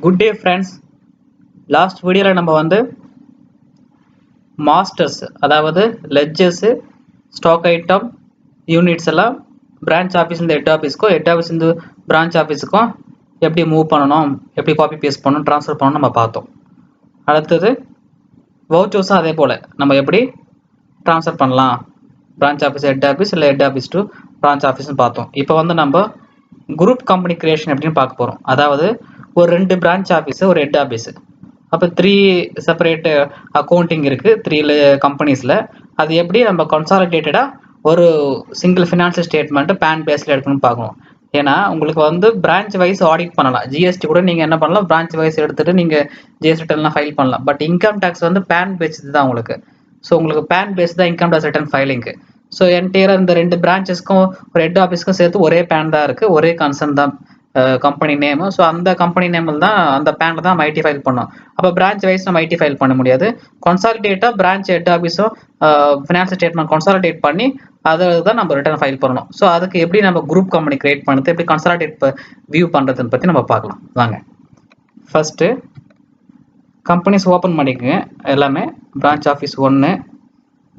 Good day friends. Last வீடியோவில் நம்ம masters, அதாவது லெட்ஜர்ஸு, ஸ்டாக் ஐட்டம், யூனிட்ஸ் எல்லாம் பிரான்ச் ஆஃபீஸ்லேருந்து ஹெட் ஆஃபீஸ்லேருந்து பிரான்ச் ஆஃபீஸுக்கும் எப்படி மூவ் பண்ணணும், எப்படி காப்பி பேஸ்ட் பண்ணணும், ட்ரான்ஸ்ஃபர் பண்ணணும் நம்ம பார்த்தோம். அடுத்தது வவுச்சர்ஸும் அதே போல் நம்ம எப்படி ட்ரான்ஸ்ஃபர் பண்ணலாம், பிரான்ச் ஆஃபீஸ் ஹெட் ஆஃபீஸ் இல்லை ஹெட் ஆஃபீஸ் டு பிரான்ச் ஆஃபீஸ்னு பார்த்தோம். இப்போ நம்ம குரூப் கம்பெனி கிரியேஷன் எப்படின்னு பார்க்க போகிறோம். அதாவது ஒரு 2 பிரான்ச் ஆஃபீஸு, ஒரு ஹெட் ஆஃபீஸு, அப்போ 3 செப்பரேட் அக்கௌண்டிங் இருக்குது 3 கம்பெனிஸில். அது எப்படி நம்ம கன்சாலிடேட்டடாக ஒரு சிங்கிள் ஃபினான்ஷியல் ஸ்டேட்மெண்ட்டு பேன் பேஸில் எடுக்கணும்னு பார்க்கணும். ஏன்னா உங்களுக்கு பிரான்ச் வைஸ் ஆடிட் பண்ணலாம். ஜிஎஸ்டி கூட நீங்கள் என்ன பண்ணலாம், பிரான்ச் வைஸ் எடுத்துகிட்டு நீங்கள் ஜிஎஸ்டி ரிட்டர்ன்லாம் ஃபைல் பண்ணலாம். But income tax PAN based தான் உங்களுக்கு. ஸோ உங்களுக்கு பேன் பேஸ் தான் இன்கம் டேக்ஸ் ரிட்டர்ன் ஃபைலிங்க்கு. ஸோ என்டையராக இந்த 2 பிரான்ச்சஸ்க்கும் ஒரு ஹெட் ஆஃபீஸ்க்கும் சேர்த்து ஒரே பேன் தான் இருக்குது, ஒரே கன்சர்ன் தான் கம்பெனி நேமு. ஸோ அந்த கம்பெனி நேமில் தான், அந்த பேனில் தான் நம்ம ஐடி ஃபைல் பண்ணோம். அப்போ பிரான்ச் வைஸ் நம்ம ஐடி ஃபைல் பண்ண முடியாது. கன்சாலிடேட்டாக பிரான்ச் ஹெட் ஆஃபீஸும் ஃபினான்ஷியல் ஸ்டேட்மெண்ட் கன்சாலிடேட் பண்ணி அதை தான் நம்ம ரிட்டர்ன் ஃபைல் பண்ணணும். ஸோ அதுக்கு எப்படி நம்ம குரூப் கம்பெனி கிரியேட் பண்ணுறது, எப்படி கன்சாலிடேட் வியூ பண்ணுறதுன்னு பற்றி நம்ம பார்க்கலாம் வாங்க. ஃபஸ்ட்டு கம்பெனிஸ் ஓப்பன் பண்ணிக்கோங்க. எல்லாமே பிரான்ச் ஆஃபீஸ் 1,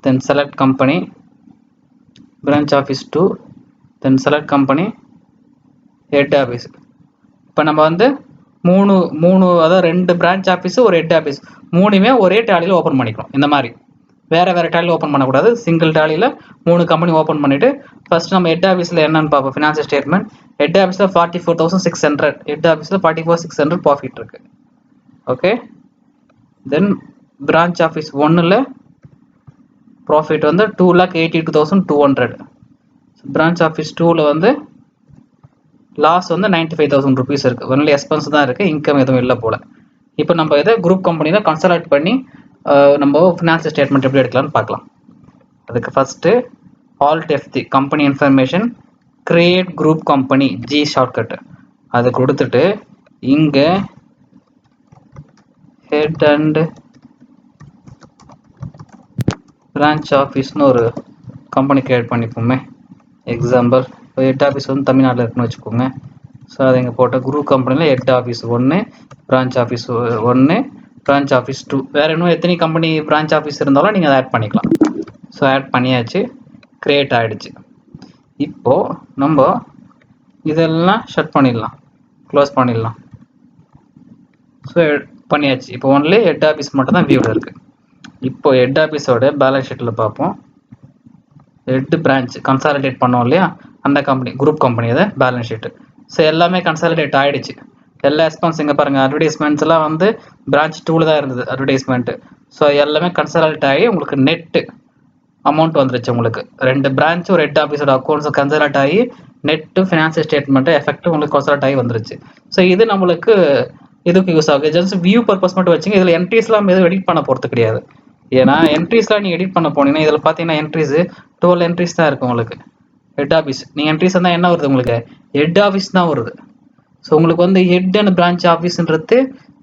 தென் செலக்ட் கம்பெனி, பிரான்ச் ஆஃபீஸ் 2, தென் செலக்ட் கம்பெனி, ஹெட் ஆஃபீஸ். இப்போ நம்ம மூணு அதாவது 2 பிரான்ச் ஆஃபீஸு, ஒரு ஹெட் ஆஃபீஸ், மூணுமே ஒரே டேலியில் ஓப்பன் பண்ணிக்கணும். இந்த மாதிரி வேறு டேலியில் ஓப்பன் பண்ணக்கூடாது. சிங்கிள் டேலியில் 3 கம்பெனி ஓப்பன் பண்ணிவிட்டு ஃபஸ்ட்டு நம்ம ஹெட் ஆஃபீஸில் என்னென்னு பார்ப்போம். ஃபினான்ஷியல் ஸ்டேட்மெண்ட் ஹெட் ஆஃபீஸில் 44,600, ஹெட் ஆஃபீஸில் 44,600 ப்ராஃபிட் இருக்குது. ஓகே. தென் பிரான்ச் ஆஃபீஸ் 1ல் ப்ராஃபிட் 2,82,200. பிரான்ச் ஆஃபீஸ் 2ல் லாஸ் 95,000 ருபீஸ் இருக்குது. ஒன்லி எக்ஸ்பென்ஸ் தான் இருக்குது, இன்கம் எதுவும் இல்லை போல். இப்போ நம்ம இதை குரூப் கம்பெனியில் கன்சாலிடேட் பண்ணி நம்ம ஃபினான்ஷியல் ஸ்டேட்மெண்ட் எப்படி எடுக்கலாம்னு பார்க்கலாம். அதுக்கு first alt F3 company information, create group company, G shortcut அது கொடுத்துட்டு இங்கே ஹெட் அண்ட் பிரான்ச் ஆஃபீஸ்னு ஒரு கம்பெனி கிரியேட் பண்ணிப்போமே. எக்ஸாம்பிள் ஹெட் ஆஃபீஸ் தமிழ்நாட்டில் இருக்குன்னு வச்சுக்கோங்க. ஸோ அதை இங்கே போட்ட குரூப் கம்பெனியில் head office 1, branch office 1, branch office 2, வேறு இன்னும் எத்தனை கம்பெனி பிரான்ச் ஆஃபீஸ் இருந்தாலும் நீங்கள் அதை ஆட் பண்ணிக்கலாம். ஸோ ஆட் பண்ணியாச்சு, க்ரியேட் ஆகிடுச்சு. இப்போது நம்ம இதெல்லாம் ஷட் பண்ணிடலாம், க்ளோஸ் பண்ணிடலாம். ஸோ பண்ணியாச்சு. இப்போ ஒன்லி ஹெட் ஆஃபீஸ் மட்டும் தான் வியூவில் இருக்குது. இப்போ ஹெட் ஆஃபீஸோட பேலன்ஸ் ஷீட்டில் பார்ப்போம். ஹெட் பிரான்ச் கன்சாலிடேட் பண்ணோம் இல்லையா, அந்த கம்பெனி குரூப் கம்பெனி அதை பேலன்ஸ் ஷீட்டு. ஸோ எல்லாமே கன்சாலிடேட் ஆகிடுச்சு. எல்லா எக்ஸ்பென்ஸ் இங்கே பாருங்கள், அட்வர்டைஸ்மெண்ட்ஸ்லாம் பிரான்ச் 2ல் தான் இருந்தது அட்வர்டைஸ்மெண்ட்டு. ஸோ எல்லாமே கன்சாலிடேட் ஆகி உங்களுக்கு நெட்டு அமௌண்ட் வந்துருச்சு. உங்களுக்கு 2 பிரான்ச் ஒரு ஹெட் ஆஃபீஸோட அக்கௌண்ட்ஸ் கன்சாலிடேட் ஆகி நெட்டு ஃபினான்ஷியல் ஸ்டேட்மெண்ட்டு எஃபெக்ட் உங்களுக்கு கன்சாலிடேட் ஆகி வந்துருச்சு. ஸோ இது நம்மளுக்கு இதுக்கு யூஸ் ஆகுது. ஜஸ்ட் வியூ பர்பஸ் மட்டும் வச்சுங்க. இதில் என்ட்ரிஸ்லாம் எதுவும் எடிட் பண்ண போகிறது கிடையாது. ஏன்னா என்ட்ரிஸ்லாம் நீங்கள் எடிட் பண்ண போனீங்கன்னா இதில் பார்த்தீங்கன்னா என்ட்ரிஸு 12 என்ட்ரிஸ் தான் இருக்குது உங்களுக்கு. ஹெட் ஆஃபீஸ் நீங்கள் என்ட்ரிஸ் இருந்தால் என்ன வருது, உங்களுக்கு ஹெட் ஆஃபீஸ் தான் வருது. ஸோ உங்களுக்கு ஹெட் அண்ட் பிரான்ச் ஆஃபீஸ்ன்றது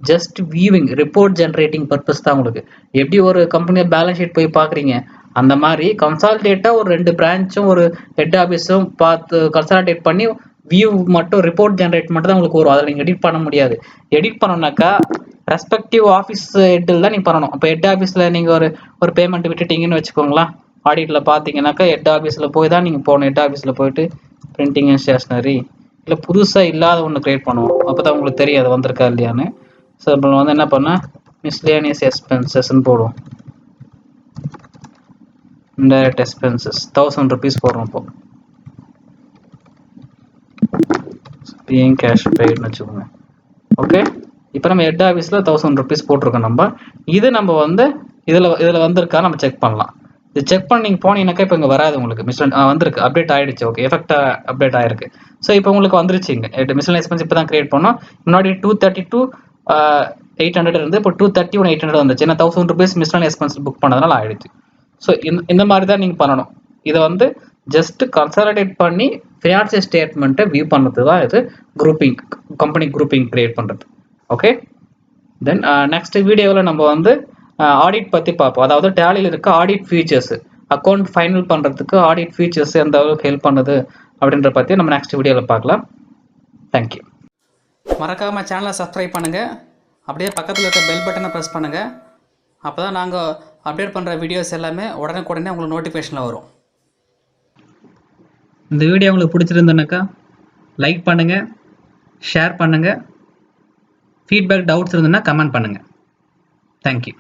just viewing, report generating purpose தான். உங்களுக்கு எப்படி ஒரு கம்பெனியை பேலன்ஸ் ஷீட் போய் பார்க்குறீங்க, அந்த மாதிரி கன்சாலிடேட்டாக ஒரு 2 பிரான்ச்சும் ஒரு ஹெட் ஆஃபீஸும் பார்த்து கன்சாலிடேட் பண்ணி வியூ மட்டும், ரிப்போர்ட் ஜென்ரேட் மட்டும் தான் உங்களுக்கு வரும். அதில் நீங்கள் எடிட் பண்ண முடியாது. எடிட் பண்ணணும்னாக்கா ரெஸ்பெக்டிவ் ஆஃபீஸ் ஹெட்டில் தான் நீங்கள் பண்ணணும். இப்போ ஹெட் ஆஃபீஸில் நீங்கள் ஒரு பேமெண்ட் விட்டுட்டீங்கன்னு வச்சுக்கோங்களேன், ஆடிட்டில் பார்த்தீங்கன்னாக்கா ஹெட் ஆஃபீஸில் போய் தான் நீங்கள் போகணும். ஹெட் ஆஃபீஸில் போயிட்டு பிரிண்டிங் அண்ட் ஸ்டேஷ்னரி இல்லை புதுசாக இல்லாத ஒன்று க்ரியேட் பண்ணுவோம். அப்போ தான் உங்களுக்கு தெரியும் அது வந்திருக்கா இல்லையான்னு. ஸோ இப்போ என்ன பண்ணால் மிஸ்லேனியஸ் எக்ஸ்பென்சஸ்ன்னு போடுவோம். இன்டைரக்ட் எக்ஸ்பென்சஸ் 1000 ருபீஸ் போடுறோம். இப்போ பிஎம் கேஷ் பெய்டுன்னு வச்சுக்கோங்க. ஓகே. இப்போ நம்ம ஹெட் ஆஃபீஸில் 1000 ருபீஸ் போட்டிருக்கோம். இது நம்ம இதில் வந்திருக்கா நம்ம செக் பண்ணலாம். இது செக் பண்ணி நீங்கள் போனீங்கன்னாக்கா இப்போ இங்கே வராது உங்களுக்கு. வந்திருக்கு, அப்டேட் ஆகிடுச்சு. ஓகே, எஃபெக்டாக அப்டேட் ஆகிருக்கு. ஸோ இப்போ உங்களுக்கு வந்துருச்சு. இங்கே மிஸ்லேனியஸ் எக்ஸ்பென்ஸ் இப்போ தான் கிரியேட் பண்ணோம். முன்னாடி 232,800 இருந்து இப்போ 231,800 வந்துச்சு. ஏன்னா 1000 ருபீஸ் மிஸ்லேனியஸ் எக்ஸ்பென்ஸ் புக் பண்ணதுனால ஆகிடுச்சு. ஸோ இந்த மாதிரி தான் நீங்கள் பண்ணணும். இதை ஜஸ்ட் கன்சாலிடேட் பண்ணி ஃபினான்ஷியல் ஸ்டேட்மெண்ட்டை வியூ பண்ணுறது தான் இது குரூப்பிங், கம்பெனி குரூப்பிங் கிரியேட் பண்ணுறது. ஓகே. தென் நெக்ஸ்ட் வீடியோவில் நம்ம ஆடிட் பற்றி பார்ப்போம். அதாவது டேலியில் இருக்க ஆடிட் ஃபீச்சர்ஸ், அக்கௌண்ட் ஃபைனல் பண்ணுறதுக்கு ஆடிட் ஃபீச்சர்ஸ் எந்த அளவுக்கு ஹெல்ப் பண்ணுது அப்படின்ற பற்றி நம்ம நெக்ஸ்ட் வீடியோவில் பார்க்கலாம். தேங்க்யூ. மறக்காமல் சேனலை சப்ஸ்கிரைப் பண்ணுங்கள். அப்படியே பக்கத்தில் இருக்க பெல் பட்டனை ப்ரெஸ் பண்ணுங்கள். அப்போ தான் நாங்கள் அப்டேட் பண்ணுற வீடியோஸ் எல்லாமே உடனுக்குடனே உங்களுக்கு நோட்டிஃபிகேஷனில் வரும். இந்த வீடியோ உங்களுக்கு பிடிச்சிருந்தனாக்கா லைக் பண்ணுங்கள், ஷேர் பண்ணுங்கள். ஃபீட்பேக், டவுட்ஸ் இருந்ததுன்னா கமெண்ட் பண்ணுங்கள். தேங்க்யூ.